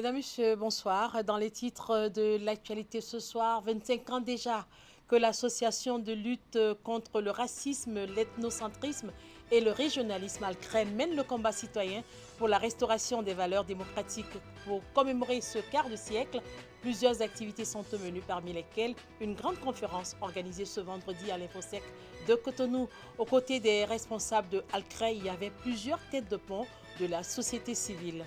Mesdames, Messieurs, bonsoir. Dans les titres de l'actualité ce soir, 25 ans déjà que l'association de lutte contre le racisme, l'ethnocentrisme et le régionalisme Alcrè mène le combat citoyen pour la restauration des valeurs démocratiques. Pour commémorer ce quart de siècle, plusieurs activités sont au menu, parmi lesquelles une grande conférence organisée ce vendredi à l'Infosec de Cotonou. Aux côtés des responsables de Alcrè, il y avait plusieurs têtes de pont de la société civile.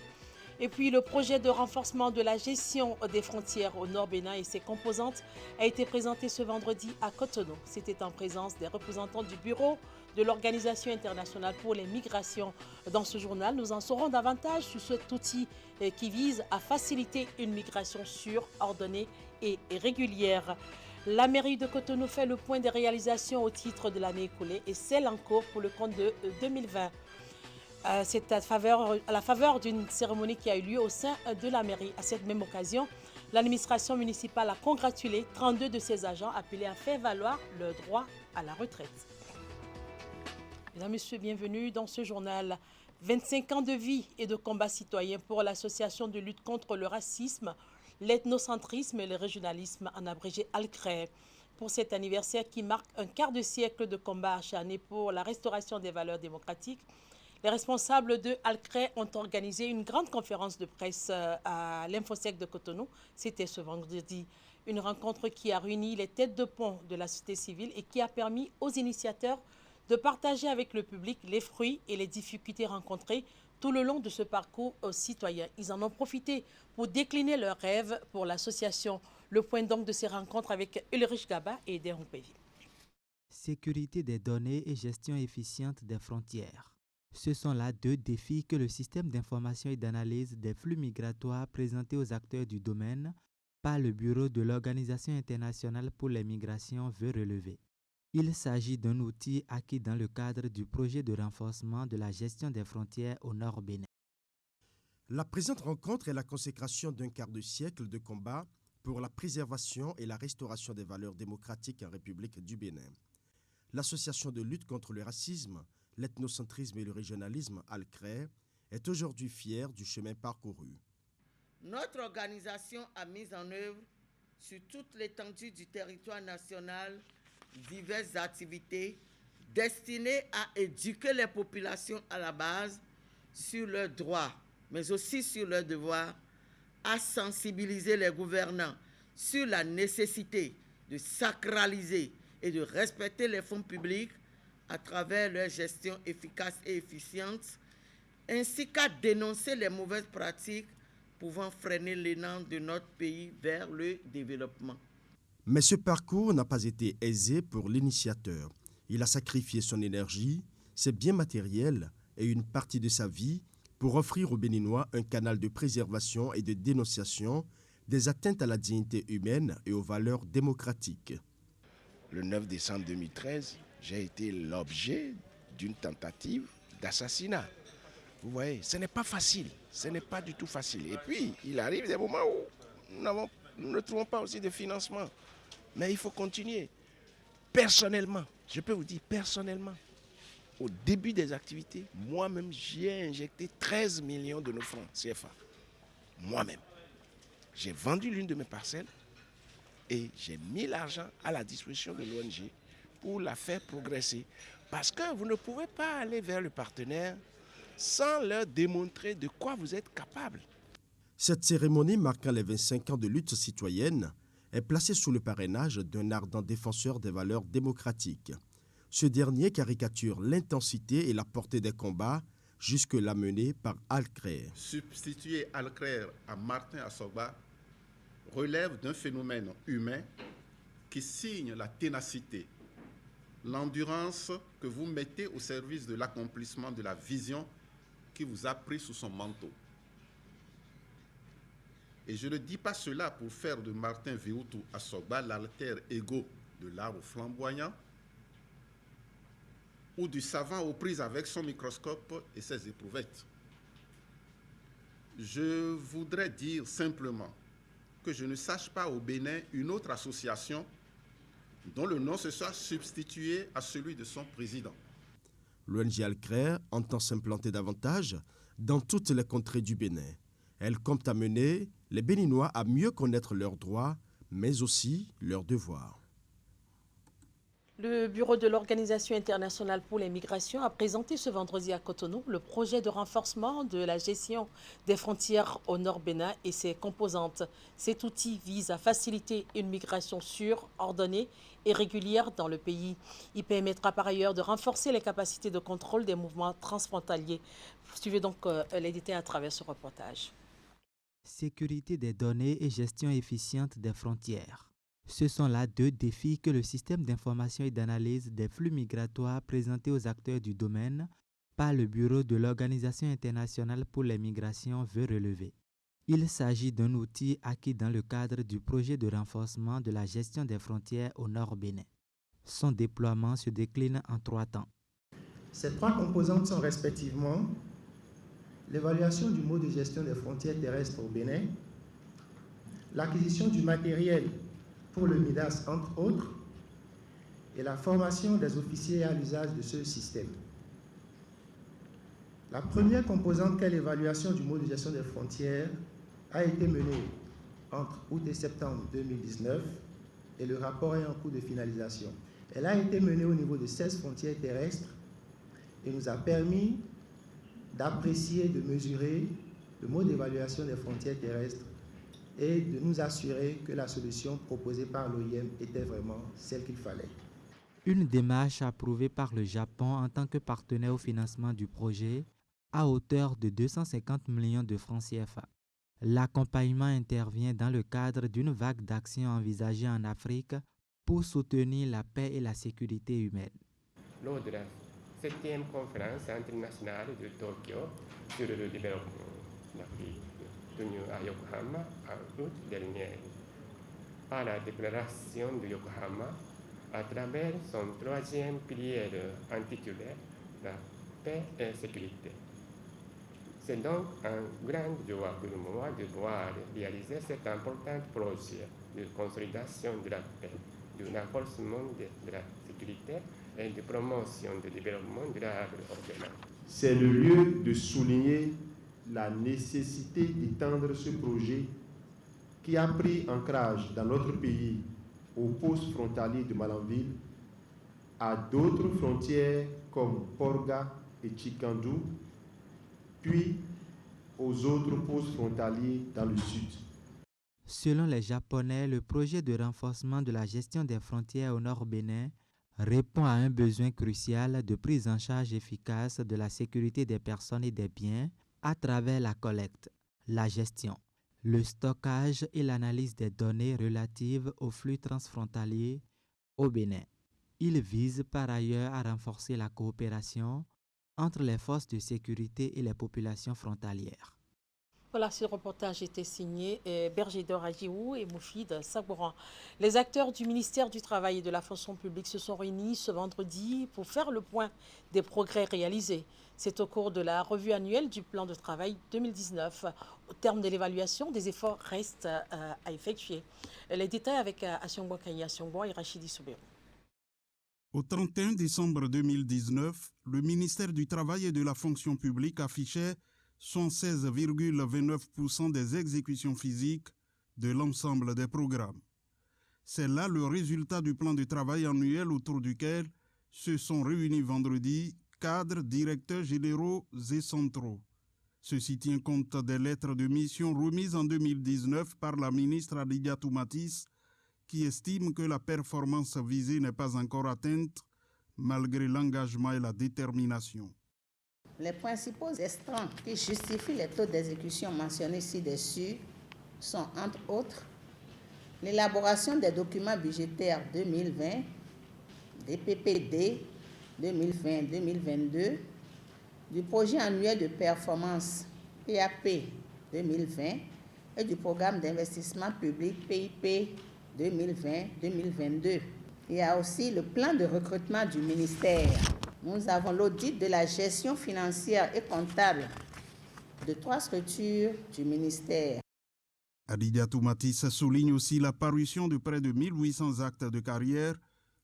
Et puis le projet de renforcement de la gestion des frontières au Nord Bénin et ses composantes a été présenté ce vendredi à Cotonou. C'était en présence des représentants du bureau de l'Organisation internationale pour les migrations. Dans ce journal, nous en saurons davantage sur cet outil qui vise à faciliter une migration sûre, ordonnée et régulière. La mairie de Cotonou fait le point des réalisations au titre de l'année écoulée et celle en cours pour le compte de 2020. C'est à la faveur d'une cérémonie qui a eu lieu au sein de la mairie. À cette même occasion, l'administration municipale a congratulé 32 de ses agents appelés à faire valoir leur droit à la retraite. Mesdames, Messieurs, bienvenue dans ce journal. 25 ans de vie et de combat citoyen pour l'association de lutte contre le racisme, l'ethnocentrisme et le régionalisme, en abrégé Alcrè. Pour cet anniversaire qui marque un quart de siècle de combat acharné pour la restauration des valeurs démocratiques, les responsables de Alcrè ont organisé une grande conférence de presse à l'Infosec de Cotonou. C'était ce vendredi. Une rencontre qui a réuni les têtes de pont de la société civile et qui a permis aux initiateurs de partager avec le public les fruits et les difficultés rencontrées tout le long de ce parcours citoyen. Ils en ont profité pour décliner leurs rêves pour l'association. Le point donc de ces rencontres avec Ulrich Gaba et Deron Pévi. Sécurité des données et gestion efficiente des frontières. Ce sont là deux défis que le système d'information et d'analyse des flux migratoires présenté aux acteurs du domaine par le Bureau de l'Organisation internationale pour les migrations veut relever. Il s'agit d'un outil acquis dans le cadre du projet de renforcement de la gestion des frontières au Nord Bénin. La présente rencontre est la consécration d'un quart de siècle de combat pour la préservation et la restauration des valeurs démocratiques en République du Bénin. L'association de lutte contre le racisme, l'ethnocentrisme et le régionalisme Alcrè est aujourd'hui fière du chemin parcouru. Notre organisation a mis en œuvre sur toute l'étendue du territoire national diverses activités destinées à éduquer les populations à la base sur leurs droits, mais aussi sur leurs devoirs, à sensibiliser les gouvernants sur la nécessité de sacraliser et de respecter les fonds publics à travers leur gestion efficace et efficiente, ainsi qu'à dénoncer les mauvaises pratiques pouvant freiner l'élan de notre pays vers le développement. Mais ce parcours n'a pas été aisé pour l'initiateur. Il a sacrifié son énergie, ses biens matériels et une partie de sa vie pour offrir aux Béninois un canal de préservation et de dénonciation des atteintes à la dignité humaine et aux valeurs démocratiques. Le 9 décembre 2013, j'ai été l'objet d'une tentative d'assassinat. Vous voyez, ce n'est pas facile, ce n'est pas du tout facile. Et puis, il arrive des moments où nous ne trouvons pas aussi de financement. Mais il faut continuer. Personnellement, je peux vous dire personnellement, au début des activités, moi-même, j'ai injecté 13 millions de nos francs CFA. Moi-même. J'ai vendu l'une de mes parcelles et j'ai mis l'argent à la disposition de l'ONG pour la faire progresser. Parce que vous ne pouvez pas aller vers le partenaire sans leur démontrer de quoi vous êtes capable. Cette cérémonie marquant les 25 ans de lutte citoyenne est placée sous le parrainage d'un ardent défenseur des valeurs démocratiques. Ce dernier caricature l'intensité et la portée des combats jusque-là menés par Alcrè. Substituer Alcrè à Martin Assogba relève d'un phénomène humain qui signe la ténacité, l'endurance que vous mettez au service de l'accomplissement de la vision qui vous a pris sous son manteau. Et je ne dis pas cela pour faire de Martin Véoutou Assogba l'alter ego de l'arbre flamboyant ou du savant aux prises avec son microscope et ses éprouvettes. Je voudrais dire simplement que je ne sache pas au Bénin une autre association dont le nom se soit substitué à celui de son président. L'ONG Alcrè entend s'implanter davantage dans toutes les contrées du Bénin. Elles comptent amener les Béninois à mieux connaître leurs droits, mais aussi leurs devoirs. Le bureau de l'Organisation internationale pour les migrations a présenté ce vendredi à Cotonou le projet de renforcement de la gestion des frontières au Nord Bénin et ses composantes. Cet outil vise à faciliter une migration sûre, ordonnée et régulière dans le pays. Il permettra par ailleurs de renforcer les capacités de contrôle des mouvements transfrontaliers. Suivez donc les détails à travers ce reportage. Sécurité des données et gestion efficiente des frontières. Ce sont là deux défis que le système d'information et d'analyse des flux migratoires présenté aux acteurs du domaine par le bureau de l'Organisation internationale pour les migrations veut relever. Il s'agit d'un outil acquis dans le cadre du projet de renforcement de la gestion des frontières au Nord Bénin. Son déploiement se décline en 3 temps. Ces 3 composantes sont respectivement l'évaluation du mode de gestion des frontières terrestres au Bénin, l'acquisition du matériel pour le MIDAS, entre autres, et la formation des officiers à l'usage de ce système. La première composante, qu'est l'évaluation du mode de gestion des frontières, a été menée entre août et septembre 2019 et le rapport est en cours de finalisation. Elle a été menée au niveau de 16 frontières terrestres et nous a permis d'apprécier, de mesurer le mode d'évaluation des frontières terrestres et de nous assurer que la solution proposée par l'OIM était vraiment celle qu'il fallait. Une démarche approuvée par le Japon en tant que partenaire au financement du projet à hauteur de 250 millions de francs CFA. L'accompagnement intervient dans le cadre d'une vague d'actions envisagées en Afrique pour soutenir la paix et la sécurité humaine. Lors de la 7e conférence internationale de Tokyo sur le développement d'Afrique, tenue à Yokohama en août dernier, par la déclaration de Yokohama à travers son 3e pilier intitulé La paix et la sécurité. C'est donc un grand joie pour moi de voir réaliser cet important projet de consolidation de la paix, de renforcement de la sécurité et de promotion du développement durable au Bénin. C'est le lieu de souligner la nécessité d'étendre ce projet qui a pris ancrage dans notre pays au poste frontalier de Malanville à d'autres frontières comme Porga et Chikandou, puis aux autres postes frontaliers dans le sud. Selon les Japonais, le projet de renforcement de la gestion des frontières au Nord Bénin répond à un besoin crucial de prise en charge efficace de la sécurité des personnes et des biens à travers la collecte, la gestion, le stockage et l'analyse des données relatives aux flux transfrontaliers au Bénin. Il vise par ailleurs à renforcer la coopération entre les forces de sécurité et les populations frontalières. Voilà, ce reportage était signé Bergedor Adjiou et Moufid Sabouran. Les acteurs du ministère du Travail et de la Fonction publique se sont réunis ce vendredi pour faire le point des progrès réalisés. C'est au cours de la revue annuelle du plan de travail 2019. Au terme de l'évaluation, des efforts restent à effectuer. Les détails avec Asiongbo Kanya Asiongbo et Rachidi Soubérou. Au 31 décembre 2019, le ministère du Travail et de la Fonction publique affichait 116,29% des exécutions physiques de l'ensemble des programmes. C'est là le résultat du plan de travail annuel autour duquel se sont réunis vendredi cadres, directeurs généraux et centraux. Ceci tient compte des lettres de mission remises en 2019 par la ministre Adidia Toumatis, qui estime que la performance visée n'est pas encore atteinte malgré l'engagement et la détermination. Les principaux extrants qui justifient les taux d'exécution mentionnés ci-dessus sont, entre autres, l'élaboration des documents budgétaires 2020, des PPD 2020-2022, du projet annuel de performance PAP 2020 et du programme d'investissement public PIP 2020-2022. Il y a aussi le plan de recrutement du ministère. Nous avons l'audit de la gestion financière et comptable de 3 structures du ministère. Adidia Toumatis souligne aussi la parution de près de 1800 actes de carrière,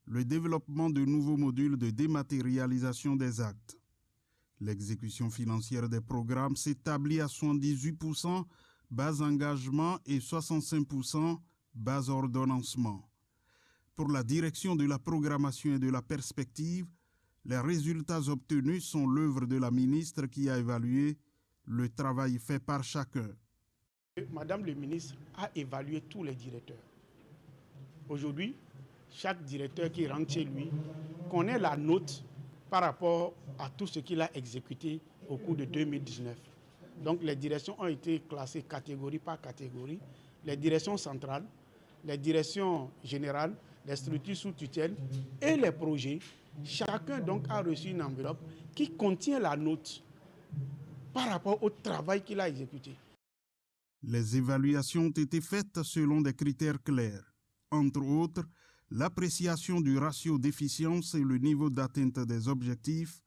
le développement de nouveaux modules de dématérialisation des actes. L'exécution financière des programmes s'établit à 78% base engagement et 65% base ordonnancement. Pour la direction de la programmation et de la perspective, les résultats obtenus sont l'œuvre de la ministre qui a évalué le travail fait par chacun. Madame le ministre a évalué tous les directeurs. Aujourd'hui, chaque directeur qui rentre chez lui connaît la note par rapport à tout ce qu'il a exécuté au cours de 2019. Donc les directions ont été classées catégorie par catégorie. Les directions centrales, les directions générales, les structures sous tutelle et les projets. Chacun donc a reçu une enveloppe qui contient la note par rapport au travail qu'il a exécuté. Les évaluations ont été faites selon des critères clairs. Entre autres, l'appréciation du ratio d'efficience et le niveau d'atteinte des objectifs,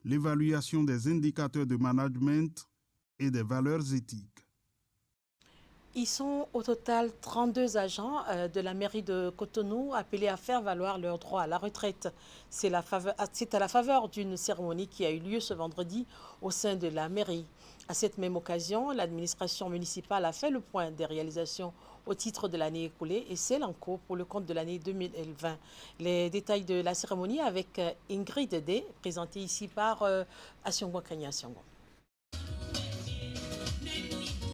l'évaluation des indicateurs de management et des valeurs éthiques. Ils sont au total 32 agents de la mairie de Cotonou appelés à faire valoir leur droit à la retraite. C'est à la faveur d'une cérémonie qui a eu lieu ce vendredi au sein de la mairie. À cette même occasion, l'administration municipale a fait le point des réalisations au titre de l'année écoulée et celle en cours pour le compte de l'année 2020. Les détails de la cérémonie avec Ingrid D, présentée ici par Asiongo Kanya Siongo.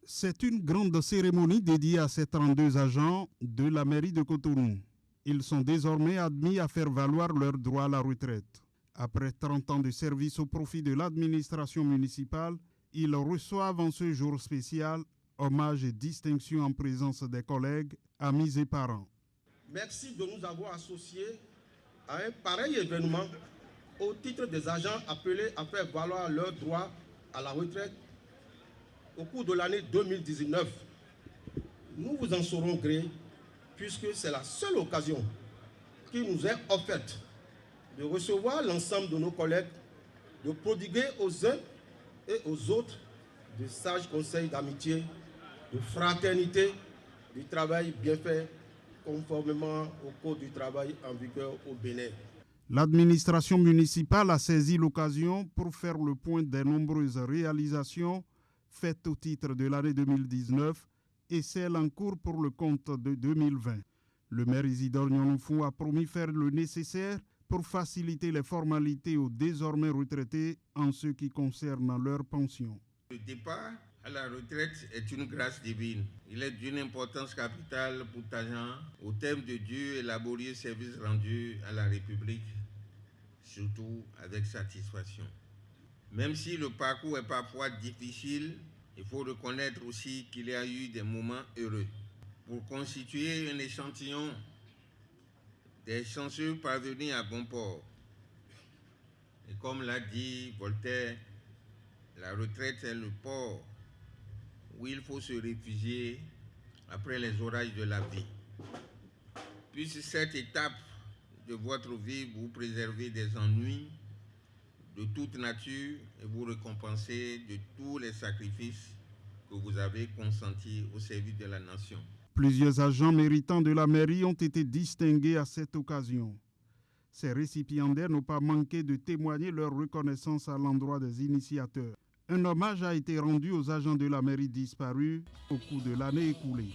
C'est une grande cérémonie dédiée à ces 32 agents de la mairie de Cotonou. Ils sont désormais admis à faire valoir leur droit à la retraite. Après 30 ans de service au profit de l'administration municipale, ils reçoivent en ce jour spécial hommage et distinction en présence des collègues, amis et parents. Merci de nous avoir associés à un pareil événement au titre des agents appelés à faire valoir leur droit à la retraite au cours de l'année 2019. Nous vous en serons gré puisque c'est la seule occasion qui nous est offerte de recevoir l'ensemble de nos collègues, de prodiguer aux uns et aux autres de sages conseils d'amitié, de fraternité, du travail bien fait conformément au code du travail en vigueur au Bénin. L'administration municipale a saisi l'occasion pour faire le point des nombreuses réalisations faites au titre de l'année 2019 et celle en cours pour le compte de 2020. Le maire Isidore Nyonofou a promis faire le nécessaire pour faciliter les formalités aux désormais retraités en ce qui concerne leur pension. Le départ à la retraite est une grâce divine. Il est d'une importance capitale pour Tajan au terme de Dieu et laborieux service rendu à la République, surtout avec satisfaction. Même si le parcours est parfois difficile, il faut reconnaître aussi qu'il y a eu des moments heureux. Pour constituer un échantillon des chanceux parvenus à bon port. Et comme l'a dit Voltaire, la retraite est le port où il faut se réfugier après les orages de la vie. Puisse cette étape de votre vie vous préserver des ennuis de toute nature et vous récompenser de tous les sacrifices que vous avez consentis au service de la nation. Plusieurs agents méritants de la mairie ont été distingués à cette occasion. Ces récipiendaires n'ont pas manqué de témoigner leur reconnaissance à l'endroit des initiateurs. Un hommage a été rendu aux agents de la mairie disparus au cours de l'année écoulée.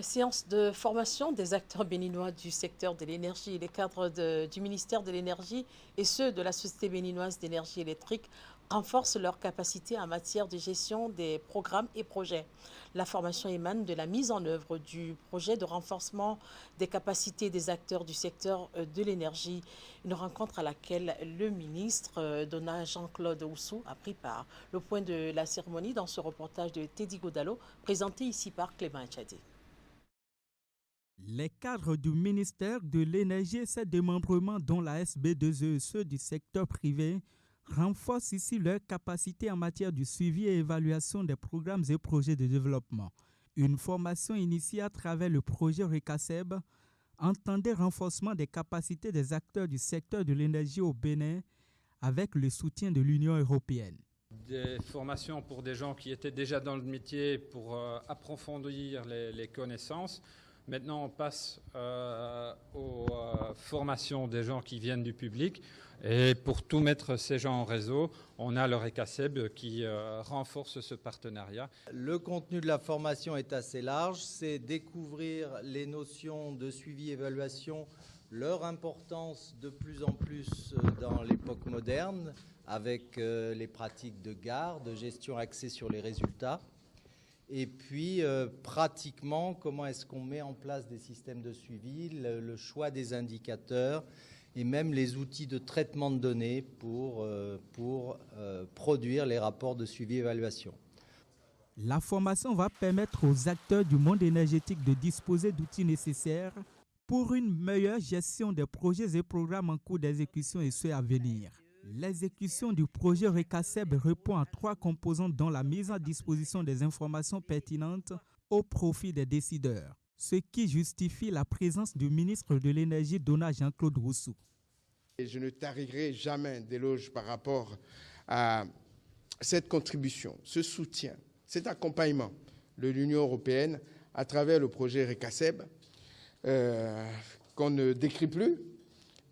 Séance de formation des acteurs béninois du secteur de l'énergie. Les cadres du ministère de l'énergie et ceux de la Société béninoise d'énergie électrique renforcent leurs capacités en matière de gestion des programmes et projets. La formation émane de la mise en œuvre du projet de renforcement des capacités des acteurs du secteur de l'énergie. Une rencontre à laquelle le ministre Dona Jean-Claude Oussou a pris part. Le point de la cérémonie dans ce reportage de Teddy Godalo, présenté ici par Clément Tchadé. Les cadres du ministère de l'Énergie et ses démembrements, dont la SB2E et ceux du secteur privé, renforcent ici leurs capacités en matière de suivi et évaluation des programmes et projets de développement. Une formation initiée à travers le projet RECASEB entendait renforcement des capacités des acteurs du secteur de l'énergie au Bénin avec le soutien de l'Union européenne. Des formations pour des gens qui étaient déjà dans le métier pour approfondir les connaissances. Maintenant, on passe aux formations des gens qui viennent du public. Et pour tout mettre ces gens en réseau, on a le RECASEB qui renforce ce partenariat. Le contenu de la formation est assez large. C'est découvrir les notions de suivi-évaluation, leur importance de plus en plus dans l'époque moderne, avec les pratiques de GAR, de gestion axée sur les résultats. Et puis, pratiquement, comment est-ce qu'on met en place des systèmes de suivi, le choix des indicateurs et même les outils de traitement de données pour produire les rapports de suivi-évaluation. La formation va permettre aux acteurs du monde énergétique de disposer d'outils nécessaires pour une meilleure gestion des projets et programmes en cours d'exécution et ceux à venir. L'exécution du projet RECASEB répond à 3 composantes dont la mise à disposition des informations pertinentes au profit des décideurs, ce qui justifie la présence du ministre de l'Énergie, Donat Jean-Claude Rousseau. Et je ne tarirai jamais d'éloges par rapport à cette contribution, ce soutien, cet accompagnement de l'Union européenne à travers le projet RECASEB qu'on ne décrit plus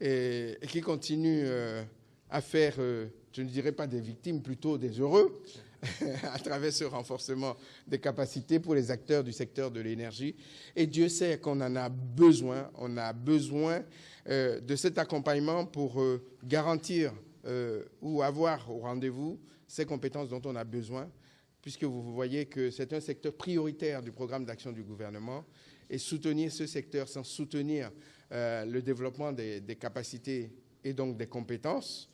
et qui continue à faire, je ne dirais pas des victimes, plutôt des heureux, à travers ce renforcement des capacités pour les acteurs du secteur de l'énergie. Et Dieu sait qu'on en a besoin. On a besoin de cet accompagnement pour garantir ou avoir au rendez-vous ces compétences dont on a besoin, puisque vous voyez que c'est un secteur prioritaire du programme d'action du gouvernement. Et soutenir ce secteur sans soutenir le développement des capacités et donc des compétences,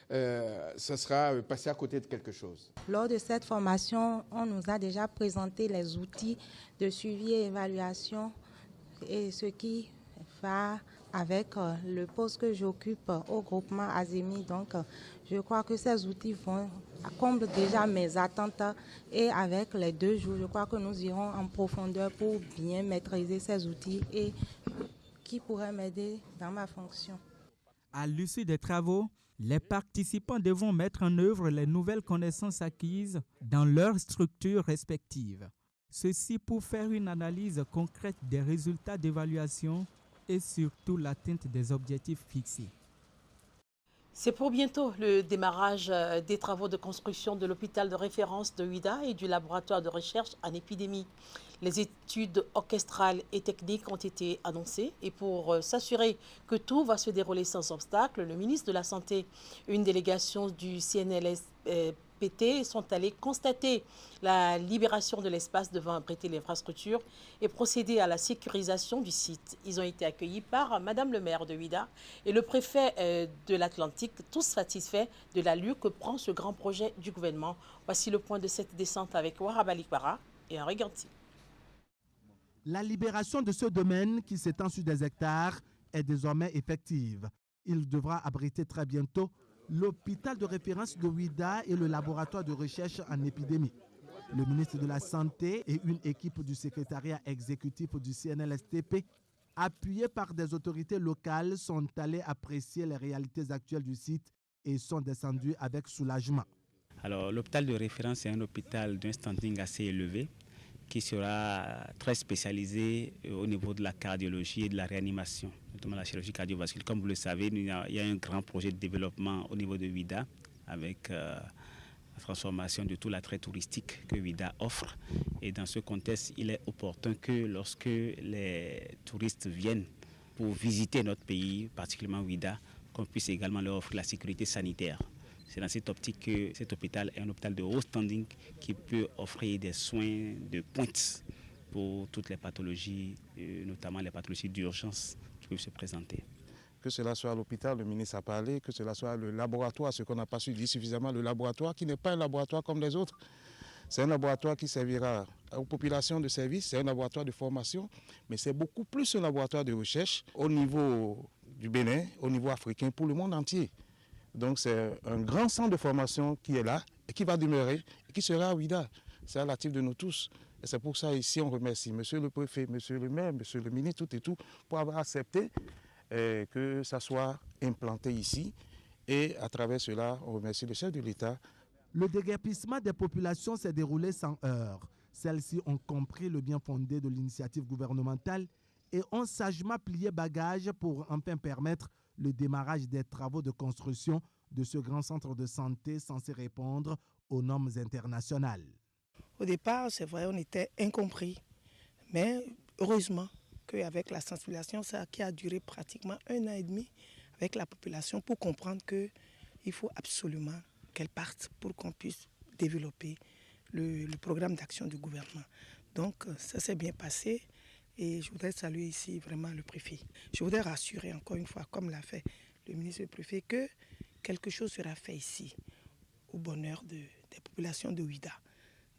ce sera passer à côté de quelque chose. Lors de cette formation, on nous a déjà présenté les outils de suivi et évaluation et ce qui va avec le poste que j'occupe au groupement ASEMI. Donc, je crois que ces outils comblent déjà mes attentes et avec les 2 jours, je crois que nous irons en profondeur pour bien maîtriser ces outils et qui pourraient m'aider dans ma fonction. À l'issue des travaux, les participants devront mettre en œuvre les nouvelles connaissances acquises dans leurs structures respectives. Ceci pour faire une analyse concrète des résultats d'évaluation et surtout l'atteinte des objectifs fixés. C'est pour bientôt le démarrage des travaux de construction de l'hôpital de référence de Ouidah et du laboratoire de recherche en épidémie. Les études orchestrales et techniques ont été annoncées et pour s'assurer que tout va se dérouler sans obstacle, le ministre de la Santé et une délégation du CNLSPT sont allés constater la libération de l'espace devant abriter l'infrastructure et procéder à la sécurisation du site. Ils ont été accueillis par Madame le maire de Ouidah et le préfet de l'Atlantique, tous satisfaits de l'allure que prend ce grand projet du gouvernement. Voici le point de cette descente avec Wahab Alikwara et Henri Ganti. La libération de ce domaine qui s'étend sur des hectares est désormais effective. Il devra abriter très bientôt l'hôpital de référence de Ouidah et le laboratoire de recherche en épidémie. Le ministre de la Santé et une équipe du secrétariat exécutif du CNLSTP, appuyés par des autorités locales, sont allés apprécier les réalités actuelles du site et sont descendus avec soulagement. Alors, l'hôpital de référence est un hôpital d'un standing assez élevé qui sera très spécialisé au niveau de la cardiologie et de la réanimation, notamment la chirurgie cardiovasculaire. Comme vous le savez, il y a un grand projet de développement au niveau de Ouidah avec la transformation de tout l'attrait touristique que Ouidah offre. Et dans ce contexte, il est opportun que lorsque les touristes viennent pour visiter notre pays, particulièrement Ouidah, qu'on puisse également leur offrir la sécurité sanitaire. C'est dans cette optique que cet hôpital est un hôpital de haut standing qui peut offrir des soins de pointe pour toutes les pathologies, notamment les pathologies d'urgence qui peuvent se présenter. Que cela soit à l'hôpital, le ministre a parlé, que cela soit le laboratoire, ce qu'on n'a pas su dire suffisamment, le laboratoire qui n'est pas un laboratoire comme les autres. C'est un laboratoire qui servira aux populations de service, c'est un laboratoire de formation, mais c'est beaucoup plus un laboratoire de recherche au niveau du Bénin, au niveau africain, pour le monde entier. Donc c'est un grand centre de formation qui est là et qui va demeurer et qui sera à Ouidah. C'est à l'actif de nous tous. Et c'est pour ça ici on remercie monsieur le préfet, monsieur le maire, monsieur le ministre, tout et tout, pour avoir accepté que ça soit implanté ici. Et à travers cela, on remercie le chef de l'État. Le déguerpissement des populations s'est déroulé sans heurts. Celles-ci ont compris le bien fondé de l'initiative gouvernementale et ont sagement plié bagage pour enfin permettre le démarrage des travaux de construction de ce grand centre de santé censé répondre aux normes internationales. Au départ, c'est vrai, on était incompris, mais heureusement qu'avec la sensibilisation, ça qui a duré pratiquement 1 an et demi avec la population pour comprendre qu'il faut absolument qu'elle parte pour qu'on puisse développer le programme d'action du gouvernement. Donc ça s'est bien passé et je voudrais saluer ici vraiment le préfet. Je voudrais rassurer encore une fois, comme l'a fait le ministre et le préfet, que quelque chose sera fait ici au bonheur des populations de Ouidah.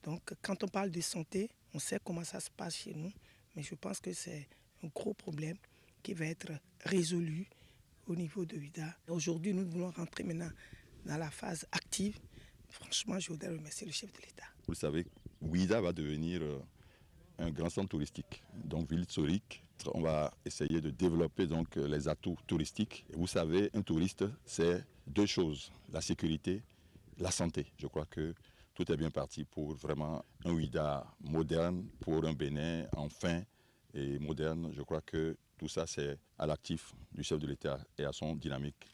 Donc quand on parle de santé, on sait comment ça se passe chez nous, mais je pense que c'est un gros problème qui va être résolu au niveau de Ouidah. Aujourd'hui, nous voulons rentrer maintenant dans la phase active. Franchement, je voudrais remercier le chef de l'État. Vous le savez, Ouidah va devenir un grand centre touristique, donc ville historique. On va essayer de développer donc les atouts touristiques. Et vous savez, un touriste, c'est 2 choses, la sécurité, la santé. Je crois que tout est bien parti pour vraiment un Ouidah moderne, pour un Bénin enfin et moderne. Je crois que tout ça, c'est à l'actif du chef de l'État et à son dynamique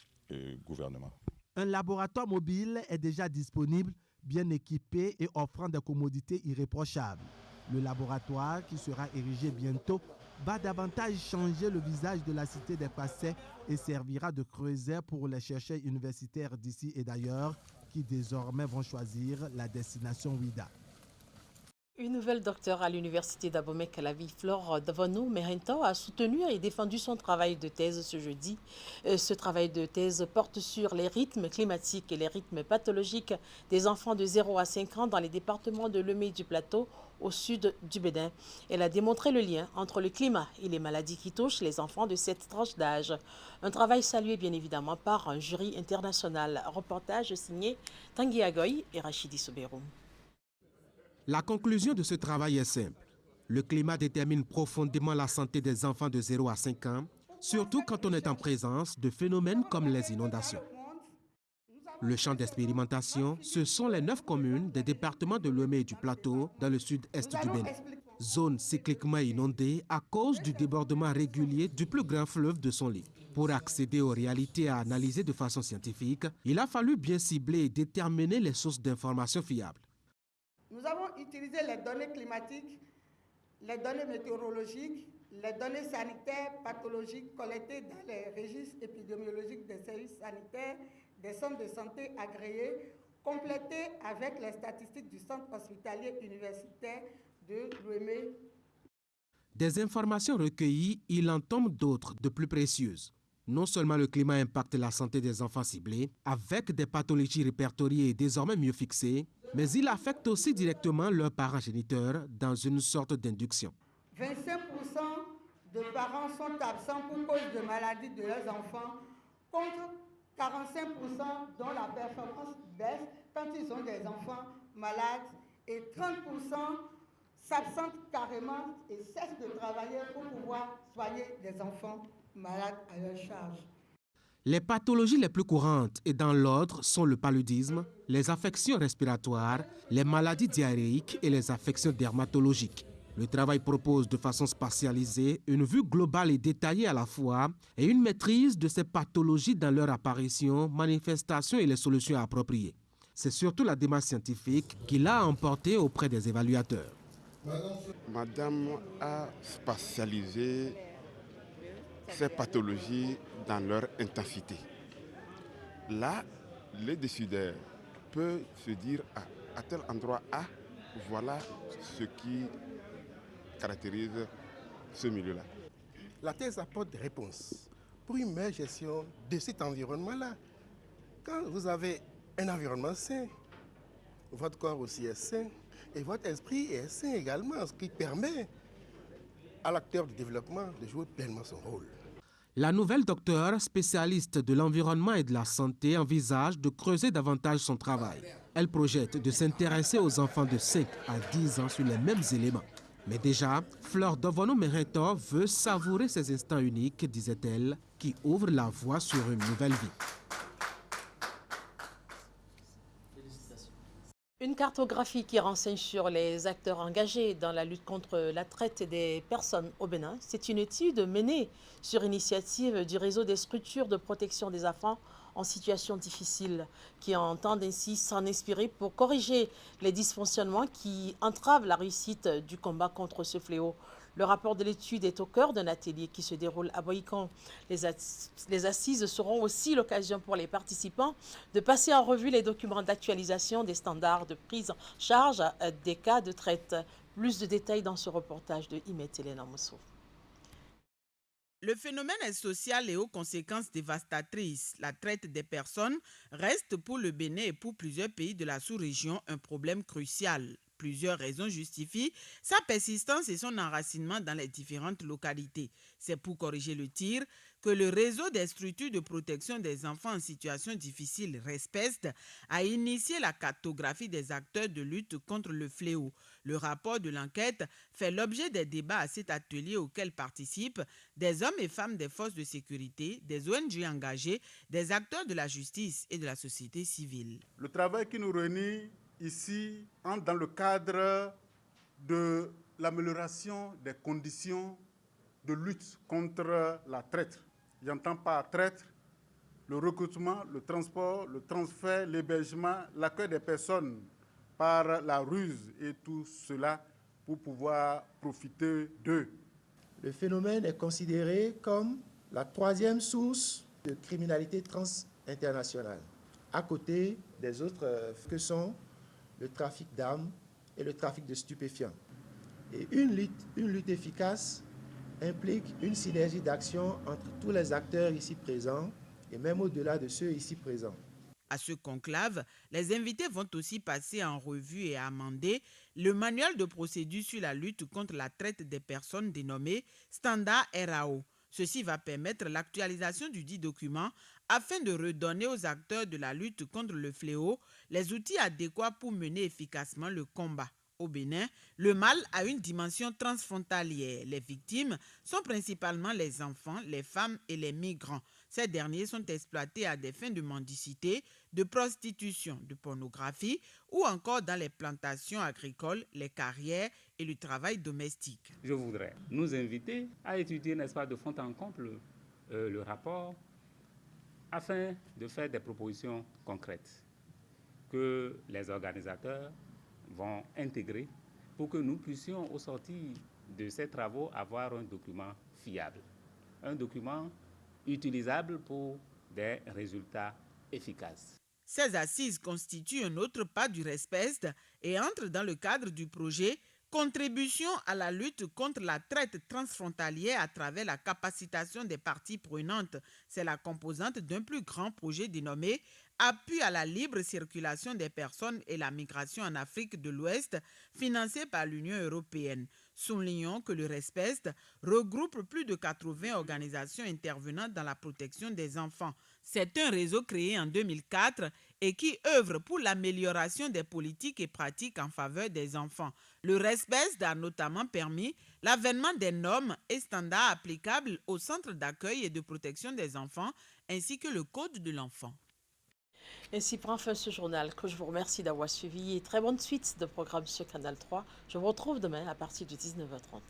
gouvernement. Un laboratoire mobile est déjà disponible, bien équipé et offrant des commodités irréprochables. Le laboratoire, qui sera érigé bientôt, va davantage changer le visage de la cité des Passais et servira de creuset pour les chercheurs universitaires d'ici et d'ailleurs qui désormais vont choisir la destination Ouidah. Une nouvelle docteure à l'université d'Abomey, Flore Davonou Merento, a soutenu et défendu son travail de thèse ce jeudi. Ce travail de thèse porte sur les rythmes climatiques et les rythmes pathologiques des enfants de 0 à 5 ans dans les départements de Lemay du Plateau, au sud du Bénin. Elle a démontré le lien entre le climat et les maladies qui touchent les enfants de cette tranche d'âge. Un travail salué bien évidemment par un jury international. Reportage signé Tanguy Agoy et Rachidi Souberoum. La conclusion de ce travail est simple. Le climat détermine profondément la santé des enfants de 0 à 5 ans, surtout quand on est en présence de phénomènes comme les inondations. Le champ d'expérimentation, ce sont les 9 communes des départements de Lemay et du Plateau dans le sud-est du Bénin. Zone cycliquement inondée à cause du débordement régulier du plus grand fleuve de son lit. Pour accéder aux réalités à analyser de façon scientifique, il a fallu bien cibler et déterminer les sources d'informations fiables. Nous avons utilisé les données climatiques, les données météorologiques, les données sanitaires, pathologiques collectées dans les registres épidémiologiques des services sanitaires, des centres de santé agréés, complétées avec les statistiques du centre hospitalier universitaire de Lemay. Des informations recueillies, il en tombe d'autres de plus précieuses. Non seulement le climat impacte la santé des enfants ciblés, avec des pathologies répertoriées et désormais mieux fixées, mais il affecte aussi directement leurs parents géniteurs dans une sorte d'induction. 25% de parents sont absents pour cause de maladie de leurs enfants, contre 45% dont la performance baisse quand ils ont des enfants malades et 30% s'absentent carrément et cessent de travailler pour pouvoir soigner des enfants malades à leur charge. Les pathologies les plus courantes et dans l'ordre sont le paludisme, les affections respiratoires, les maladies diarrhéiques et les affections dermatologiques. Le travail propose de façon spatialisée une vue globale et détaillée à la fois et une maîtrise de ces pathologies dans leur apparition, manifestation et les solutions appropriées. C'est surtout la démarche scientifique qui l'a emporté auprès des évaluateurs. Madame a spatialisé ces pathologies dans leur intensité. Là, les décideurs peuvent se dire à tel endroit A, voilà ce qui caractérise ce milieu-là. La thèse apporte des réponses pour une meilleure gestion de cet environnement-là. Quand vous avez un environnement sain, votre corps aussi est sain et votre esprit est sain également, ce qui permet à l'acteur du développement de jouer pleinement son rôle. La nouvelle docteure, spécialiste de l'environnement et de la santé, envisage de creuser davantage son travail. Elle projette de s'intéresser aux enfants de 5 à 10 ans sur les mêmes éléments. Mais déjà, Flore Davonou Merento veut savourer ces instants uniques, disait-elle, qui ouvrent la voie sur une nouvelle vie. Une cartographie qui renseigne sur les acteurs engagés dans la lutte contre la traite des personnes au Bénin. C'est une étude menée sur initiative du réseau des structures de protection des enfants en situation difficile, qui entendent ainsi s'en inspirer pour corriger les dysfonctionnements qui entravent la réussite du combat contre ce fléau. Le rapport de l'étude est au cœur d'un atelier qui se déroule à Boïcon. Les assises seront aussi l'occasion pour les participants de passer en revue les documents d'actualisation des standards de prise en charge des cas de traite. Plus de détails dans ce reportage de Imet Elena Moussou. Le phénomène est social et aux conséquences dévastatrices. La traite des personnes reste pour le Bénin et pour plusieurs pays de la sous-région un problème crucial. Plusieurs raisons justifient sa persistance et son enracinement dans les différentes localités. C'est pour corriger le tir que le réseau des structures de protection des enfants en situation difficile, RESPESD, a initié la cartographie des acteurs de lutte contre le fléau. Le rapport de l'enquête fait l'objet des débats à cet atelier auquel participent des hommes et femmes des forces de sécurité, des ONG engagés, des acteurs de la justice et de la société civile. Le travail qui nous réunit ici entre dans le cadre de l'amélioration des conditions de lutte contre la traite. J'entends par traite le recrutement, le transport, le transfert, l'hébergement, l'accueil des personnes par la ruse et tout cela pour pouvoir profiter d'eux. Le phénomène est considéré comme la troisième source de criminalité transinternationale, à côté des autres que sont le trafic d'armes et le trafic de stupéfiants. Et une lutte efficace implique une synergie d'action entre tous les acteurs ici présents et même au-delà de ceux ici présents. À ce conclave, les invités vont aussi passer en revue et amender le manuel de procédure sur la lutte contre la traite des personnes dénommé Standard RAO. Ceci va permettre l'actualisation du dit document afin de redonner aux acteurs de la lutte contre le fléau les outils adéquats pour mener efficacement le combat. Au Bénin, le mal a une dimension transfrontalière. Les victimes sont principalement les enfants, les femmes et les migrants. Ces derniers sont exploités à des fins de mendicité, de prostitution, de pornographie ou encore dans les plantations agricoles, les carrières et le travail domestique. Je voudrais nous inviter à étudier, n'est-ce pas, de fond en comble le rapport afin de faire des propositions concrètes que les organisateurs vont intégrer pour que nous puissions, au sortir de ces travaux, avoir un document fiable, un document utilisable pour des résultats efficaces. Ces assises constituent un autre pas du RESPESD et entrent dans le cadre du projet Contribution à la lutte contre la traite transfrontalière à travers la capacitation des parties prenantes. C'est la composante d'un plus grand projet dénommé Appui à la libre circulation des personnes et la migration en Afrique de l'Ouest, financé par l'Union européenne. Soulignons que le RESPESD regroupe plus de 80 organisations intervenant dans la protection des enfants. C'est un réseau créé en 2004 et qui œuvre pour l'amélioration des politiques et pratiques en faveur des enfants. Le RESPESD a notamment permis l'avènement des normes et standards applicables au centre d'accueil et de protection des enfants, ainsi que le Code de l'enfant. Ainsi prend fin ce journal que je vous remercie d'avoir suivi et très bonne suite de programme sur Canal 3. Je vous retrouve demain à partir de 19h30.